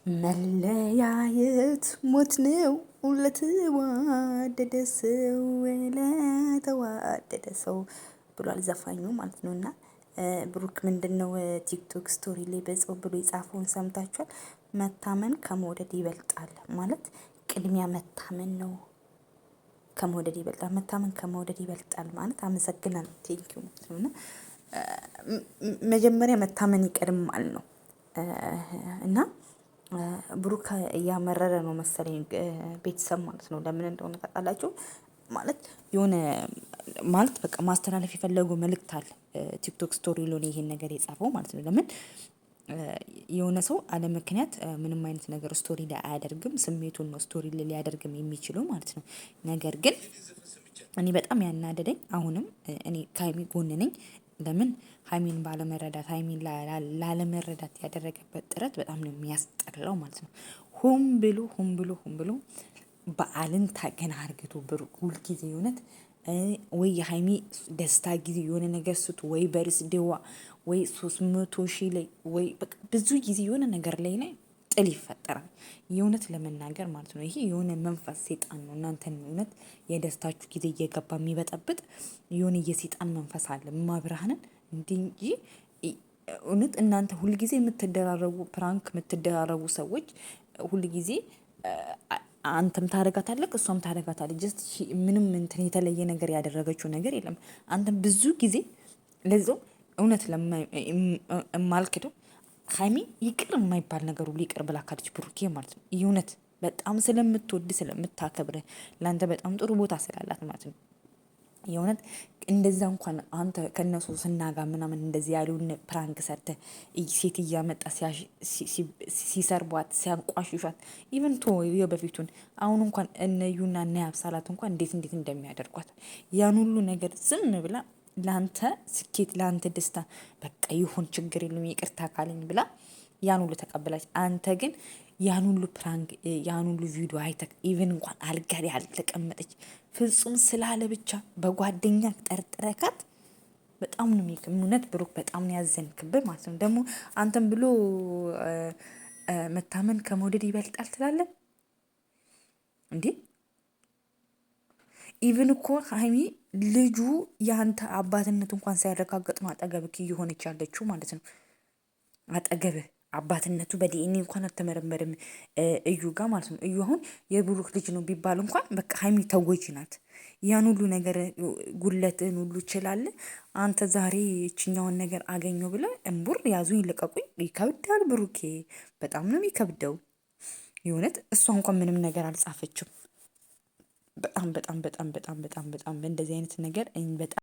መለያየት ሞት ነው ለተዋደደ ሰው ለተዋደደ ሰው ብሏል ዘፋኙ ማለት ነው። እና ብሩክ ምንድነው ቲክቶክ ስቶሪ ላይ በጽው ብሎ የጻፈውን ሰምታችኋል? መታመን ከመውደድ ይበልጣል ማለት ቅድሚያ መታመን ነው። ከመውደድ ይበልጣል መታመን ከመውደድ ይበልጣል ማለት አመሰግናለሁ ቴንኪው ማለት ነው። እና መጀመሪያ መታመን ይቀድማል ነው። እና ብሩክ እያመረረ ነው መሰለኝ ቤተሰብ ማለት ነው። ለምን እንደሆነ ታውቃላችሁ? ማለት የሆነ ማለት በቃ ማስተላለፍ የፈለጉ መልእክት አለ ቲክቶክ ስቶሪ ሎን ይሄን ነገር የጻፈው ማለት ነው። ለምን የሆነ ሰው አለ ምክንያት ምንም አይነት ነገር ስቶሪ ላይ አያደርግም። ስሜቱን ነው ስቶሪ ላይ ሊያደርግም የሚችለው ማለት ነው። ነገር ግን እኔ በጣም ያናደደኝ አሁንም እኔ ከሀይሚ ጎን ነኝ። ለምን ሀይሚን ባለመረዳት ሀይሚን ላለመረዳት ያደረገበት ጥረት በጣም ነው የሚያስጠላው ማለት ነው። ሆን ብሎ በዓልን ታገና አርግቶ ብሩክ ሁልጊዜ እውነት ወይ የሀይሚ ደስታ ጊዜ የሆነ ነገር ስቱ ወይ በርስዴዋ ወይ 300,000 ላይ ወይ በቃ ብዙ ጊዜ የሆነ ነገር ላይ ጥል ይፈጠራል። የእውነት ለመናገር ማለት ነው። ይሄ የሆነ መንፈስ ሴጣን ነው። እናንተን እውነት የደስታችሁ ጊዜ እየገባ የሚበጠብጥ የሆነ የሴጣን መንፈስ አለ። ማብራህንን እንጂ እውነት እናንተ ሁልጊዜ የምትደራረጉ ፕራንክ የምትደራረጉ ሰዎች ሁልጊዜ አንተም ታደርጋታለህ እሷም ታደርጋታለህ። ጀስት ምንም እንትን የተለየ ነገር ያደረገችው ነገር የለም። አንተም ብዙ ጊዜ ለዛው እውነት የማልክደው ሀይሚ ይቅር የማይባል ነገር ሁሉ ይቅር ብላ ካለች ብሩኬ ማለት ነው። የእውነት በጣም ስለምትወድ ስለምታከብርህ ለአንተ በጣም ጥሩ ቦታ ስላላት ማለት ነው። የእውነት እንደዛ እንኳን አንተ ከነሱ ስናጋ ምናምን እንደዚህ ያሉን ፕራንክ ሰርተ ሴት እያመጣ ሲሰርቧት ሲያንቋሽሿት ኢቨን ቶ የበፊቱን አሁን እንኳን እነዩና እነ ያብሳላት እንኳን እንዴት እንደሚያደርጓት ያን ሁሉ ነገር ዝም ብላ ላንተ ስኬት ላንተ ደስታ በቃ ይሁን ችግር የለውም ይቅርታ ካለኝ ብላ ያን ሁሉ ተቀበላች። አንተ ግን ያን ሁሉ ፕራንክ ያን ሁሉ ቪዲዮ አይተክ ኢቭን እንኳን አልጋ ላይ አልተቀመጠች ፍጹም ስላለ ብቻ በጓደኛ ጠርጥረካት በጣም ነው እውነት ብሩክ በጣም ነው ያዘንክብህ ማለት ነው። ደግሞ አንተም ብሎ መታመን ከመውደድ ይበልጣል ትላለህ እንዴ? ኢቭን እኮ ሀይሚ ልጁ ያንተ አባትነት እንኳን ሳያረጋግጥ ነው አጠገብክ እየሆነች ያለችው ማለት ነው። አጠገብህ አባትነቱ በዲኤንኤ እንኳን አልተመረመርም እዩ ጋር ማለት ነው። እዩ አሁን የብሩክ ልጅ ነው ቢባል እንኳን በቃ ሀይሚ ተጎጂ ናት። ያን ሁሉ ነገር ጉለትን ሁሉ ይችላል። አንተ ዛሬ እችኛውን ነገር አገኘው ብለህ እምቡር ያዙኝ ልቀቁኝ ይከብዳል። ብሩኬ በጣም ነው የሚከብደው። የእውነት እሷ እንኳን ምንም ነገር አልጻፈችም። በጣም በጣም በጣም በጣም በጣም በጣም በእንደዚህ አይነት ነገር በጣም